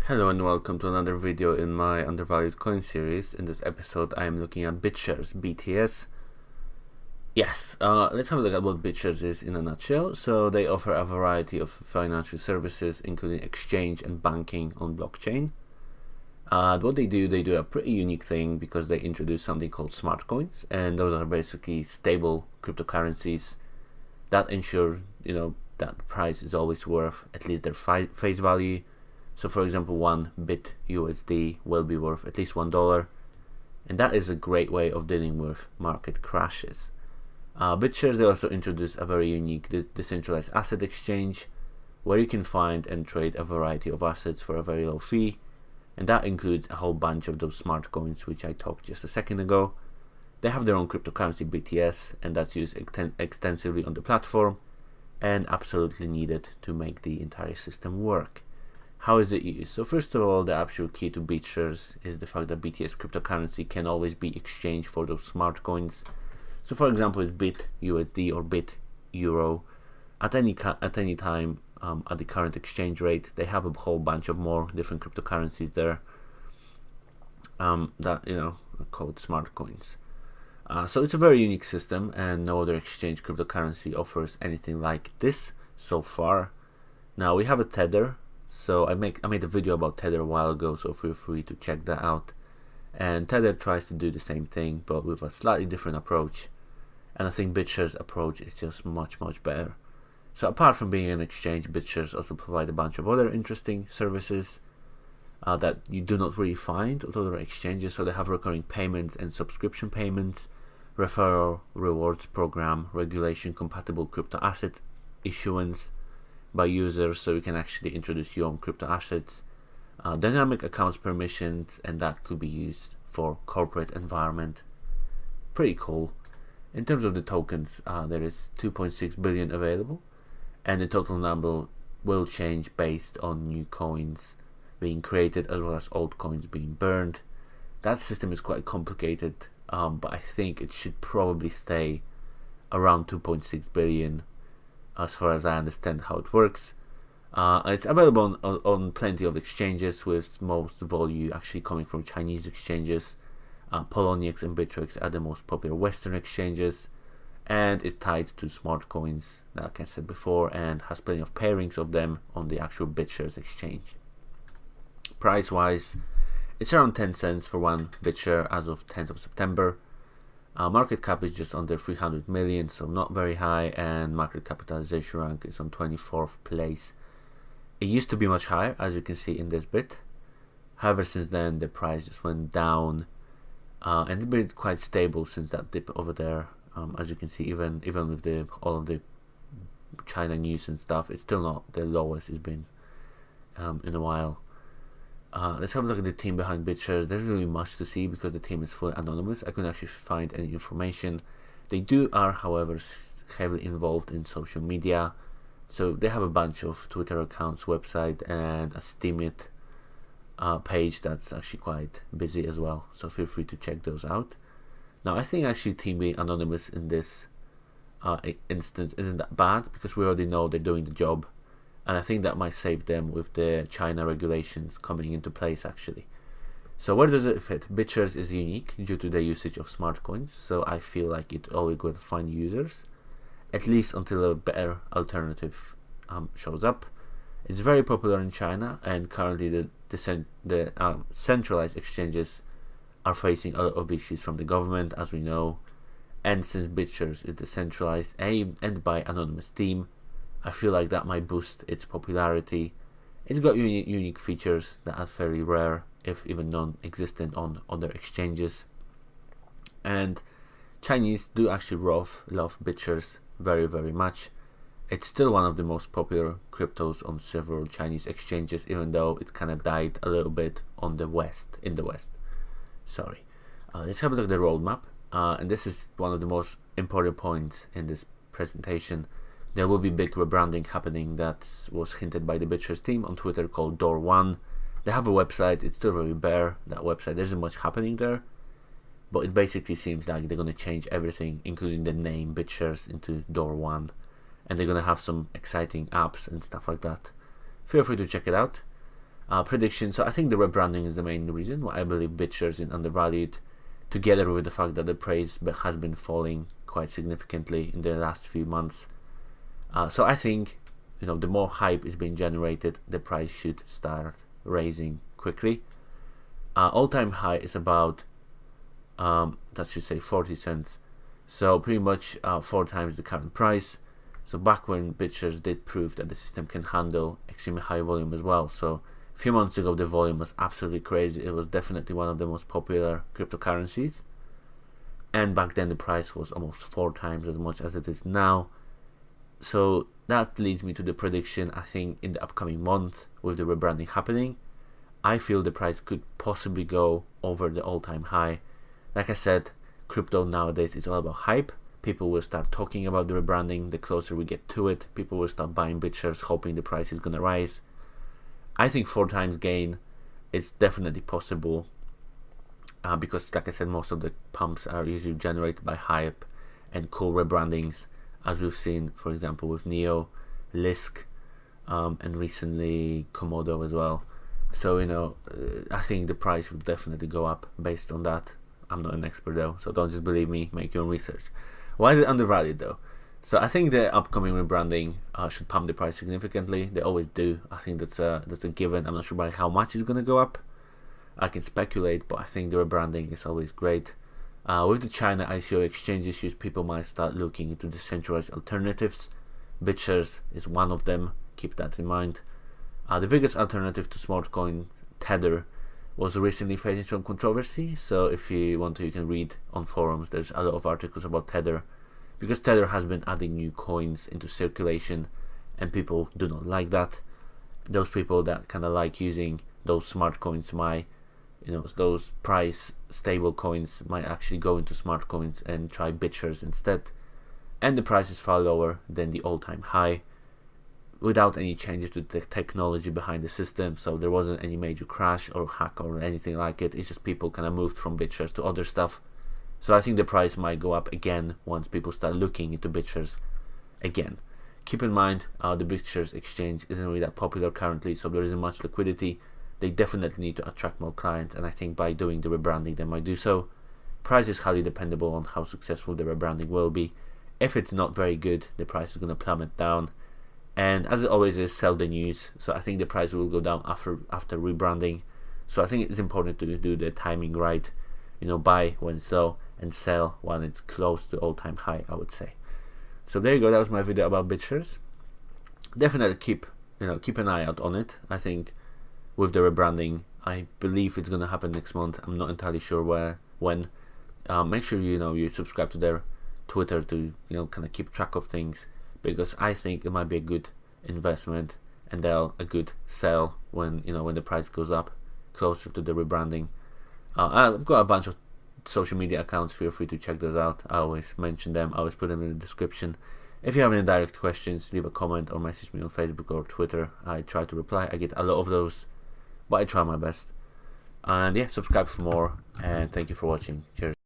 Hello and welcome to another video in my Undervalued coin series. In this episode I am looking at BITSHARES, BTS. Yes, let's have a look at what BITSHARES is in a nutshell. So they offer a variety of financial services including exchange and banking on blockchain. What they do a pretty unique thing because they introduce something called smart coins, and those are basically stable cryptocurrencies that ensure that the price is always worth at least their face value. So for example, one bit USD will be worth at least $1, and that is a great way of dealing with market crashes. BitShare, they also introduced a very unique decentralized asset exchange where you can find and trade a variety of assets for a very low fee, and that includes a whole bunch of those smart coins which I talked just a second ago. They have their own cryptocurrency BTS, and that's used extensively on the platform and absolutely needed to make the entire system work. How is it used? So first of all, the actual key to BitShares is the fact that BTS cryptocurrency can always be exchanged for those smart coins. So for example, it's bit USD or bit euro at any time at the current exchange rate. They have a whole bunch of more different cryptocurrencies there that are called smart coins. So it's a very unique system, and no other exchange cryptocurrency offers anything like this so far. Now we have a Tether. So I made a video about Tether a while ago, so feel free to check that out. And Tether tries to do the same thing, but with a slightly different approach. And I think BitShares' approach is just much better. So apart from being an exchange, BitShares also provide a bunch of other interesting services that you do not really find with other exchanges. So they have recurring payments and subscription payments, referral rewards program, regulation compatible crypto asset issuance by users, so you can actually introduce your own crypto assets, dynamic accounts permissions, and that could be used for corporate environment. Pretty cool. In terms of the tokens, there is 2.6 billion available, and the total number will change based on new coins being created as well as old coins being burned. That system is quite complicated, but I think it should probably stay around 2.6 billion as far as I understand how it works. It's available on plenty of exchanges, with most volume actually coming from Chinese exchanges. Poloniex and Bittrex are the most popular Western exchanges, and it's tied to smart coins, like I said before, and has plenty of pairings of them on the actual BitShares exchange. Price wise, it's around 10 cents for one BitShare as of 10th of September. Market cap is just under 300 million, so not very high, and market capitalization rank is on 24th place. It used to be much higher, as you can see in this bit. However, since then the price just went down, and it's been quite stable since that dip over there. As you can see, even with all of the China news and stuff, it's still not the lowest it's been in a while. Let's have a look at the team behind BitShares. There's really much to see because the team is fully anonymous. I couldn't actually find any information. They are, however, heavily involved in social media. So they have a bunch of Twitter accounts, website, and a Steemit page that's actually quite busy as well. So feel free to check those out. Now I think actually team being anonymous in this instance isn't that bad because we already know they're doing the job. And I think that might save them with the China regulations coming into place actually. So where does it fit? BitShares is unique due to the usage of smart coins, so I feel like it always will find users, at least until a better alternative shows up. It's very popular in China, and currently the centralized exchanges are facing a lot of issues from the government, as we know. And since BitShares is decentralized and by anonymous team, I feel like that might boost its popularity. It's got unique features that are very rare, if even non-existent, on other exchanges. And Chinese do actually love BitShares very much. It's still one of the most popular cryptos on several Chinese exchanges, even though it kind of died a little bit in the West. Sorry. Let's have a look at the roadmap. And this is one of the most important points in this presentation. There will be big rebranding happening that was hinted by the BitShares team on Twitter, called Door 1. They have a website, it's still very bare, that website, there isn't much happening there. But it basically seems like they're going to change everything, including the name BitShares, into Door 1. And they're going to have some exciting apps and stuff like that. Feel free to check it out. Prediction. So I think the rebranding is the main reason why I believe BitShares is undervalued, together with the fact that the price has been falling quite significantly in the last few months. So I think, you know, the more hype is being generated, the price should start raising quickly. All-time high is about that should say 40 cents, so pretty much 4 times the current price. So back when BitShares did prove that the system can handle extremely high volume as well. So a few months ago the volume was absolutely crazy. It was definitely one of the most popular cryptocurrencies, and back then the price was almost 4 times as much as it is now. So that leads me to the prediction. I think in the upcoming month, with the rebranding happening, I feel the price could possibly go over the all-time high. Like I said, crypto nowadays is all about hype. People will start talking about the rebranding. The closer we get to it, people will start buying BitShares, hoping the price is gonna rise. I think 4 times gain is definitely possible, because, like I said, most of the pumps are usually generated by hype and cool rebrandings, as we've seen, for example, with Neo, Lisk, and recently Komodo as well. So, you know, I think the price would definitely go up based on that. I'm not an expert though, so don't just believe me, make your own research. Why is it undervalued though? So I think the upcoming rebranding should pump the price significantly. They always do. I think that's a given. I'm not sure by how much it's going to go up. I can speculate, but I think the rebranding is always great. With the China ICO exchange issues, people might start looking into decentralized alternatives. BitShares is one of them. Keep that in mind. The biggest alternative to smart coin, Tether, was recently facing some controversy. So if you want to, you can read on forums. There's a lot of articles about Tether, because Tether has been adding new coins into circulation, and people do not like that. Those people that kind of like using those smart coins might, you know, those price stable coins might actually go into smart coins and try BitShares instead, and the price is far lower than the all-time high, without any changes to the technology behind the system. So there wasn't any major crash or hack or anything like it. It's just people kind of moved from BitShares to other stuff. So I think the price might go up again once people start looking into BitShares again. Keep in mind, the BitShares exchange isn't really that popular currently, so there isn't much liquidity. They definitely need to attract more clients, and I think by doing the rebranding they might do so. Price is highly dependable on how successful the rebranding will be. If it's not very good, the price is going to plummet down. And as it always is, sell the news. So I think the price will go down after rebranding. So I think it's important to do the timing right. You know, buy when it's low and sell when it's close to all-time high, I would say. So there you go. That was my video about BitShares. Definitely keep an eye out on it. I think with the rebranding, I believe it's gonna happen next month. I'm not entirely sure when. Make sure you subscribe to their Twitter to kind of keep track of things, because I think it might be a good investment and a good sell when when the price goes up closer to the rebranding. I've got a bunch of social media accounts. Feel free to check those out. I always mention them. I always put them in the description. If you have any direct questions, leave a comment or message me on Facebook or Twitter. I try to reply. I get a lot of those, but I try my best. And yeah, subscribe for more, and thank you for watching. Cheers.